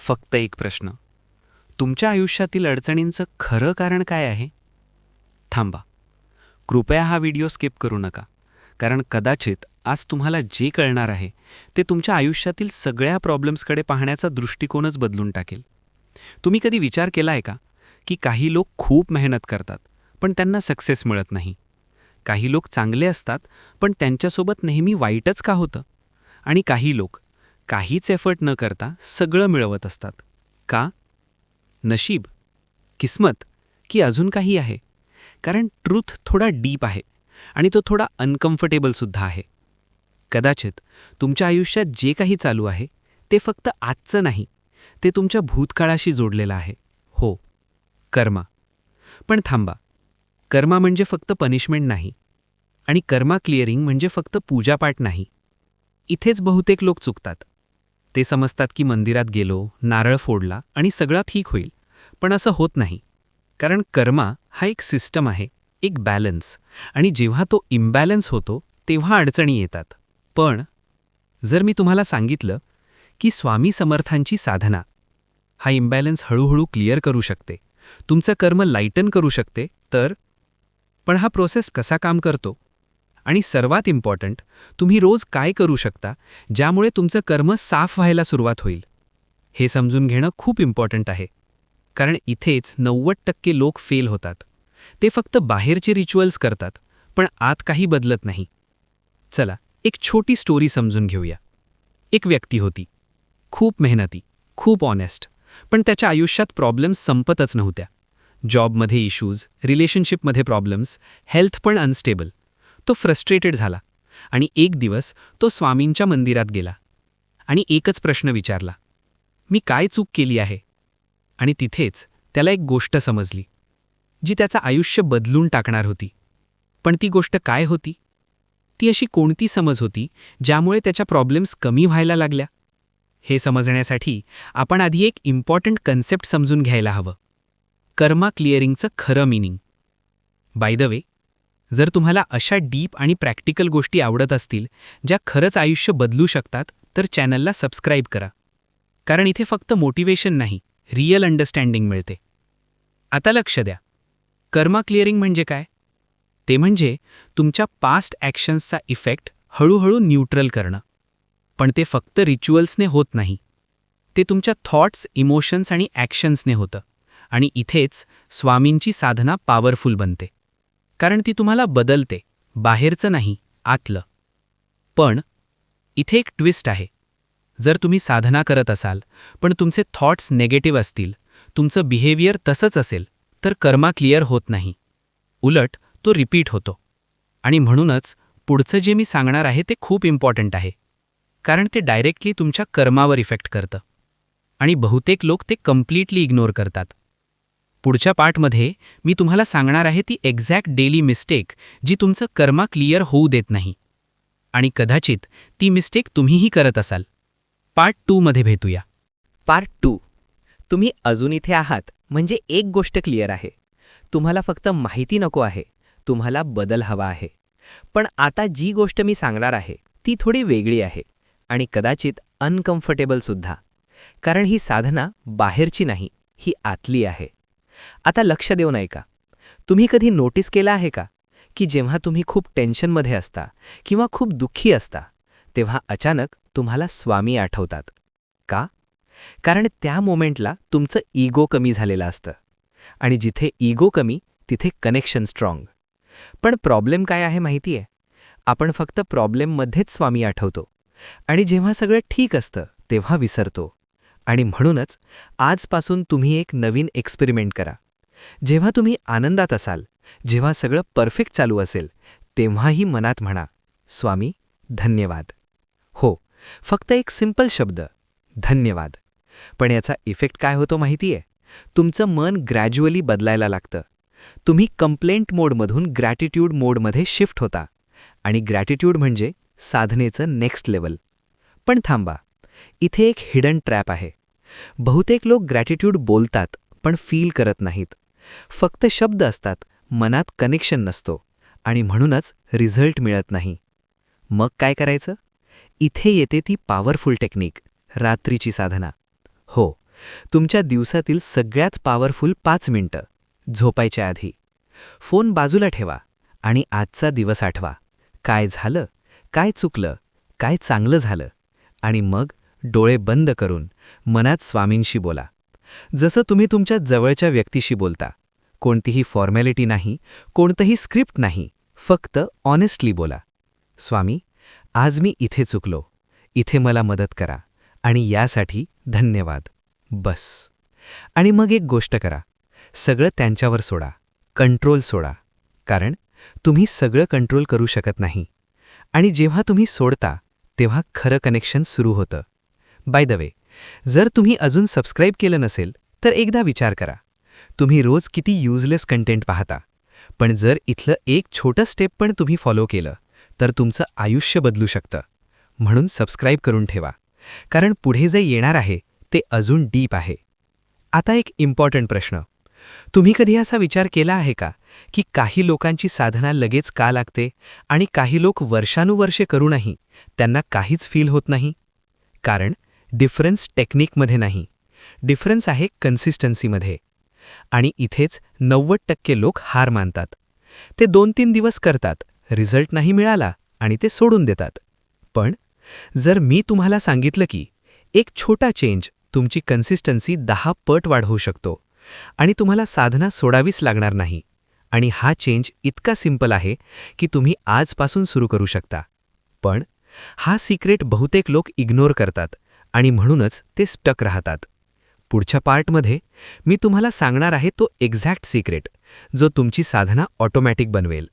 फक्त एक प्रश्न. तुमच्या आयुष्यातील अडचणींचं खरं कारण काय आहे? थांबा. कृपया हा व्हिडिओ स्किप करू नका. कारण कदाचित आज तुम्हाला जे कळणार आहे ते तुमच्या आयुष्यातील सगळ्या प्रॉब्लेम्सकडे पाहण्याचा दृष्टिकोनच बदलून टाकेल. तुम्ही कधी विचार केला आहे का की काही लोक खूप मेहनत करतात पण त्यांना सक्सेस मिळत नाही. काही लोक चांगले असतात पण त्यांच्यासोबत नेहमी वाईटच का होतं? आणि काही लोक काहीच एफर्ट न करता सगळं मिळवत असतात. का? नशीब, किस्मत की अजून काही आहे? कारण ट्रूथ थोडा डीप आहे आणि तो थोडा अनकम्फर्टेबलसुद्धा आहे. कदाचित तुमच्या आयुष्यात जे काही चालू आहे ते फक्त आजचं नाही, ते तुमच्या भूतकाळाशी जोडलेलं आहे. हो, कर्मा. पण थांबा, कर्मा म्हणजे फक्त पनिशमेंट नाही आणि कर्मा क्लिअरिंग म्हणजे फक्त पूजापाठ नाही. इथेच बहुतेक लोक चुकतात. ते समजतात की मंदिरात गेलो, नारळ फोडला आणि सगळं ठीक होईल. पण असं होत नाही. कारण कर्मा हा एक सिस्टम आहे, एक बॅलन्स, आणि जेव्हा तो इम्बॅलन्स होतो तेव्हा अडचणी येतात. पण जर मी तुम्हाला सांगितलं की स्वामी समर्थांची साधना हा इम्बॅलन्स हळूहळू क्लिअर करू शकते, तुमचं कर्म लाईटन करू शकते, तर पण हा प्रोसेस कसा काम करतो आणि सर्वात इम्पॉर्टंट, तुम्ही रोज काय करू शकता ज्यामुळे तुमचं कर्म साफ व्हायला सुरुवात होईल, हे समजून घेणं खूप इम्पॉर्टंट आहे. कारण इथेच 90% लोक फेल होतात. ते फक्त बाहेरचे रिच्युअल्स करतात पण आत काही बदलत नाही. चला एक छोटी स्टोरी समजून घेऊया. एक व्यक्ती होती, खूप मेहनती, खूप ऑनेस्ट, पण त्याच्या आयुष्यात प्रॉब्लेम्स संपतच नव्हत्या. जॉबमध्ये इश्यूज, रिलेशनशिपमध्ये प्रॉब्लेम्स, हेल्थ पण अनस्टेबल. तो फ्रस्ट्रेटेड झाला आणि एक दिवस तो स्वामींच्या मंदिरात गेला आणि एकच प्रश्न विचारला, मी काय चूक केली आहे? आणि तिथेच त्याला एक गोष्ट समजली जी त्याचं आयुष्य बदलून टाकणार होती. पण ती गोष्ट काय होती? ती अशी कोणती समज होती ज्यामुळे त्याच्या प्रॉब्लेम्स कमी व्हायला लागल्या? हे समजण्यासाठी आपण आधी एक इम्पॉर्टंट कन्सेप्ट समजून घ्यायला हवं, कर्मा क्लिअरिंगचं खरं मीनिंग. बाय द वे, जर तुम्हाला अशा डीप आणि प्रॅक्टिकल गोष्टी आवडत असतील ज्या खरंच आयुष्य बदलू शकतात, तर चॅनलला सबस्क्राईब करा. कारण इथे फक्त मोटिवेशन नाही, रिअल अंडरस्टँडिंग मिळते. आता लक्ष द्या, कर्मा क्लिअरिंग म्हणजे काय? ते म्हणजे तुमच्या पास्ट ॲक्शन्सचा इफेक्ट हळूहळू न्यूट्रल करणं. पण ते फक्त रिच्युअल्सने होत नाही, ते तुमच्या थॉट्स, इमोशन्स आणि ॲक्शन्सने होतं. आणि इथेच स्वामींची साधना पॉवरफुल बनते. कारण ती तुम्हाला बदलते, बाहेरचं नाही, आतलं. पण इथे एक ट्विस्ट आहे. जर तुम्ही साधना करत असाल पण तुमचे थॉट्स नेगेटिव्ह असतील, तुमचं बिहेवियर तसंच असेल, तर कर्मा क्लिअर होत नाही. उलट तो रिपीट होतो. आणि म्हणूनच पुढचं जे मी सांगणार आहे ते खूप इम्पॉर्टंट आहे. कारण ते डायरेक्टली तुमच्या कर्मावर इफेक्ट करतं. आणि बहुतेक लोक ते कम्प्लिटली इग्नोर करतात. पुढच्या पार्टमध्ये मी तुम्हाला सांगणार आहे ती एक्झॅक्ट डेली मिस्टेक जी तुमचं कर्मा क्लिअर होऊ देत नाही. आणि कदाचित ती मिस्टेक तुम्हीही करत असाल. पार्ट 2 मध्ये भेटूया. पार्ट 2. तुम्ही अजून इथे आहात म्हणजे एक गोष्ट क्लिअर आहे. तुम्हाला फक्त माहिती नको आहे, तुम्हाला बदल हवा आहे. पण आता जी गोष्ट मी सांगणार आहे ती थोडी वेगळी आहे आणि कदाचित अनकम्फर्टेबलसुद्धा. कारण ही साधना बाहेरची नाही, ही आतली आहे. आता लक्ष देऊन ऐका. तुम्ही कधी नोटीस केलं आहे का की जेव्हा तुम्ही खूप टेन्शनमध्ये असता किंवा खूप दुःखी असता तेव्हा अचानक तुम्हाला स्वामी आठवतात? का? कारण त्या मोमेंटला तुमचं इगो कमी झालेलं असतं. आणि जिथे इगो कमी तिथे कनेक्शन स्ट्रॉंग. पण प्रॉब्लेम काय आहे माहिती आहे? आपण फक्त प्रॉब्लेममध्येच स्वामी आठवतो आणि जेव्हा सगळं ठीक असतं तेव्हा विसरतो. आणि म्हणूनच आजपासून तुम्ही एक नवीन एक्सपेरिमेंट करा. जेव्हा तुम्ही आनंदात असाल, जेव्हा सगळं परफेक्ट चालू असेल, तेव्हाही मनात म्हणा, स्वामी धन्यवाद. हो, फक्त एक सिंपल शब्द, धन्यवाद. पण याचा इफेक्ट काय होतो माहिती आहे? तुमचं मन ग्रॅज्युअली बदलायला लागतं. तुम्ही कंप्लेंट मोडमधून ग्रॅटिट्यूड मोडमध्ये शिफ्ट होता. आणि ग्रॅटिट्यूड म्हणजे साधनेचं नेक्स्ट लेवल. पण थांबा, इथे एक हिडन ट्रॅप आहे. बहुतेक लोक ग्रॅटिट्यूड बोलतात पण फील करत नाहीत. फक्त शब्द असतात, मनात कनेक्शन नसतो आणि म्हणूनच रिझल्ट मिळत नाही. मग काय करायचं? इथे येते ती पॉवरफुल टेक्निक, रात्रीची साधना. हो, तुमच्या दिवसातील सगळ्यात पॉवरफुल 5 मिनिटं झोपायच्या आधी फोन बाजूला ठेवा आणि आजचा दिवस आठवा. काय झालं, काय चुकलं, काय चांगलं झालं, आणि मग डोळे बंद करून मनात स्वामींशी बोला, जसं तुम्ही तुमच्या जवळच्या व्यक्तीशी बोलता. कोणतीही फॉर्मॅलिटी नाही, कोणतंही स्क्रिप्ट नाही, फक्त ऑनेस्टली बोला. स्वामी, आज मी इथे चुकलो, इथे मला मदत करा आणि यासाठी धन्यवाद. बस. आणि मग एक गोष्ट करा, सगळं त्यांच्यावर सोडा, कंट्रोल सोडा, कारण तुम्ही सगळं कंट्रोल करू शकत नाही. आणि जेव्हा तुम्ही सोडता तेव्हा खरं कनेक्शन सुरू होतं. बाय द वे, जर तुम्ही अजून सबस्क्राईब केलं नसेल तर एकदा विचार करा. तुम्ही रोज किती युजलेस कंटेंट पाहता, पण जर इथलं एक छोटं स्टेप पण तुम्ही फॉलो केलं तर तुमचं आयुष्य बदलू शकतं. म्हणून सबस्क्राईब करून ठेवा, कारण पुढे जे येणार आहे ते अजून डीप आहे. आता एक इम्पॉर्टंट प्रश्न, तुम्ही कधी असा विचार केला आहे का की काही लोकांची साधना लगेच का लागते आणि काही लोक वर्षानुवर्षे करूनही त्यांना काहीच फील होत नाही? कारण डिफरन्स टेक्निकमध्ये नाही, डिफरन्स आहे कन्सिस्टन्सीमध्ये. आणि इथेच 90% लोक हार मानतात. ते 2-3 दिवस करतात, रिझल्ट नाही मिळाला आणि ते सोडून देतात. पण जर मी तुम्हाला सांगितलं की एक छोटा चेंज तुमची कन्सिस्टन्सी 10 पट वाढवू शकतो आणि तुम्हाला साधना सोडावीच लागणार नाही, आणि हा चेंज इतका सिंपल आहे की तुम्ही आजपासून सुरू करू शकता. पण हा सिक्रेट बहुतेक लोक इग्नोर करतात आणि म्हणूनच ते स्टक राहतात. पुढच्या पार्टमध्ये मी तुम्हाला सांगणार आहे तो एक्झॅक्ट सिक्रेट, जो तुमची साधना ऑटोमॅटिक बनवेल.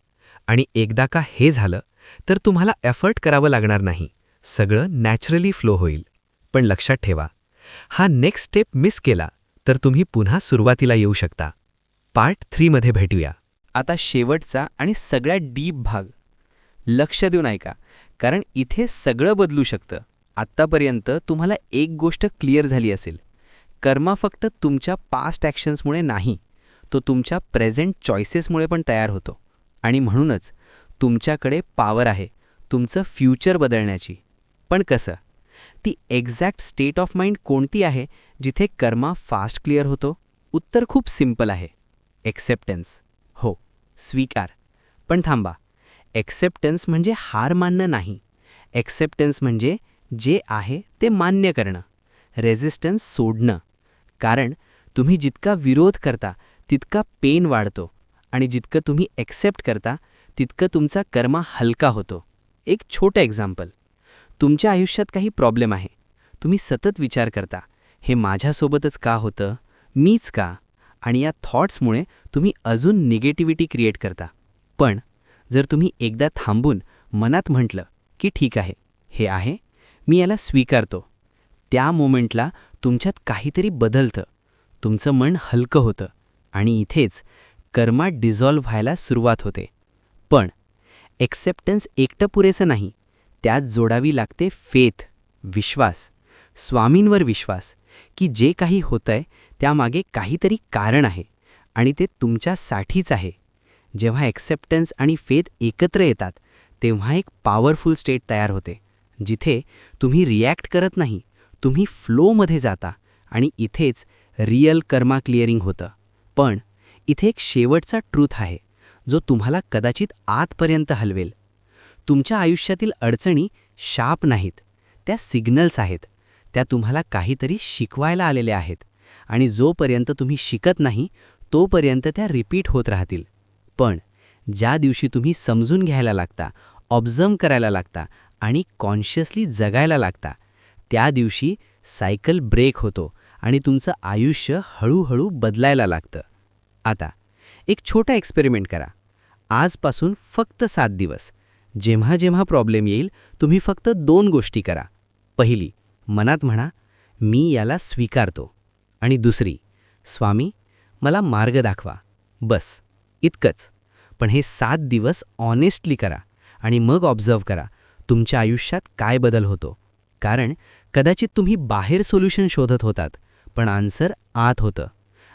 आणि एकदा का हे झालं तर तुम्हाला एफर्ट करावं लागणार नाही, सगळं नॅचरली फ्लो होईल. पण लक्षात ठेवा, हा नेक्स्ट स्टेप मिस केला तर तुम्ही पुन्हा सुरुवातीला येऊ शकता. पार्ट 3 मध्ये भेटूया. आता शेवटचा आणि सगळ्यात डीप भाग. लक्ष देऊन ऐका, कारण इथे सगळं बदलू शकतं. आत्तापर्यंत तुम्हाला एक गोष्ट क्लिअर झाली असेल, कर्मा फक्त तुमच्या पास्ट ॲक्शन्समुळे नाही, तो तुमच्या प्रेझेंट चॉईसेसमुळे पण तयार होतो. आणि म्हणूनच तुमच्याकडे पॉवर आहे तुमचं फ्युचर बदलण्याची. पण कसं? ती एक्झॅक्ट स्टेट ऑफ माइंड कोणती आहे जिथे कर्मा फास्ट क्लिअर होतो? उत्तर खूप सिंपल आहे, एक्सेप्टन्स. हो, स्वीकार. पण थांबा, एक्सेप्टन्स म्हणजे हार मानणं नाही. एक्सेप्टन्स म्हणजे जे आहे ते मान्य करणं, रेझिस्टन्स सोडणं. कारण तुम्ही जितका विरोध करता तितका पेन वाढतो, आणि जितकं तुम्ही एक्सेप्ट करता तितकं तुमचा कर्मा हलका होतो. एक छोटं एक्झाम्पल, तुमच्या आयुष्यात काही प्रॉब्लेम आहे. तुम्ही सतत विचार करता, हे माझ्यासोबतच का होतं, मीच का? आणि या थॉट्समुळे तुम्ही अजून निगेटिव्हिटी क्रिएट करता. पण जर तुम्ही एकदा थांबून मनात म्हटलं की ठीक आहे, हे आहे, मी याला स्वीकारतो, त्या मोमेंटला तुमच्यात काहीतरी बदलतं, तुमचं मन हलकं होतं, आणि इथेच कर्मा डिझॉल्व्ह व्हायला सुरुवात होते. पण एक्सेप्टन्स एकटं पुरेसं नाही, त्यात जोडावी लागते फेथ, विश्वास, स्वामींवर विश्वास, की जे काही होतंय त्यामागे काहीतरी कारण आहे आणि ते तुमच्यासाठीच आहे. जेव्हा एक्सेप्टन्स आणि फेथ एकत्र येतात तेव्हा एक पॉवरफुल स्टेट तयार होते, जिथे तुम्ही रिॲक्ट करत नाही, तुम्ही फ्लोमध्ये जाता, आणि इथेच रिअल कर्मा क्लिअरिंग होतं. पण इथे एक शेवटचा ट्रूथ आहे, जो तुम्हाला कदाचित आतपर्यंत हलवेल. तुमच्या आयुष्यातील अडचणी शाप नाहीत, त्या सिग्नल्स आहेत. त्या तुम्हाला काहीतरी शिकवायला आलेल्या आहेत, आणि जोपर्यंत तुम्ही शिकत नाही तोपर्यंत त्या रिपीट होत राहतील. पण ज्या दिवशी तुम्ही समजून घ्यायला लागता, ऑब्झर्व करायला लागता आणि कॉन्शियसली जगायला लागता, त्या दिवशी सायकल ब्रेक होतो आणि तुमचं आयुष्य हळूहळू बदलायला लागतं. आता एक छोटा एक्सपेरिमेंट करा. आजपासून फक्त 7 दिवस जेव्हा जेव्हा प्रॉब्लेम येईल तुम्ही फक्त 2 गोष्टी करा. पहिली, मनात म्हणा, मी याला स्वीकारतो, आणि दुसरी, स्वामी मला मार्ग दाखवा. बस इतकंच. पण हे 7 दिवस ऑनेस्टली करा आणि मग ऑब्झर्व करा तुमच्या आयुष्यात काय बदल होतो. कारण कदाचित तुम्ही बाहेर सोल्युशन शोधत होतात, पण आन्सर आत होतं,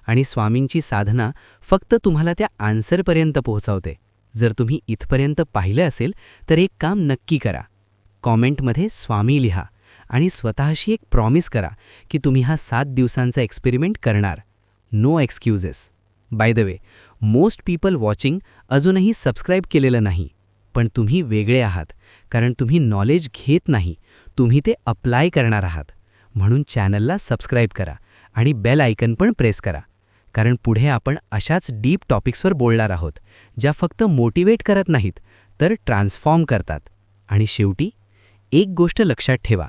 आणि स्वामींची साधना फक्त तुम्हाला त्या आन्सरपर्यंत पोहोचवते. जर तुम्ही इथपर्यंत पाहिलं असेल तर एक काम नक्की करा, कॉमेंटमध्ये स्वामी लिहा आणि स्वतःशी एक प्रॉमिस करा की तुम्ही हा 7 दिवसांचा एक्सपेरिमेंट करणार. No excuses. By the way, most people watching अजूनही सबस्क्राईब केलेलं नाही. पण तुम्ही वेगळे आहात, कारण तुम्ही नॉलेज घेत नाही, तुम्ही ते अप्लाय करणार आहात. म्हणून चॅनलला सबस्क्राईब करा आणि बेल आयकन पण प्रेस करा, कारण पुढे आपण अशाच डीप टॉपिक्सवर बोलणार आहोत, ज्या फक्त मोटिवेट करत नाहीत, तर ट्रान्सफॉर्म करतात. आणि शेवटी एक गोष्ट लक्षात ठेवा,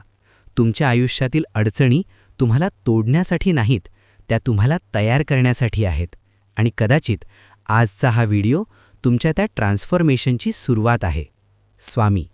तुमच्या आयुष्यातील अडचणी तुम्हाला तोडण्यासाठी नाहीत, त्या तुम्हाला तयार करण्यासाठी आहेत. आणि कदाचित आजचा हा व्हिडिओ तुमच्या त्या ट्रान्सफॉर्मेशनची सुरुवात आहे. स्वामी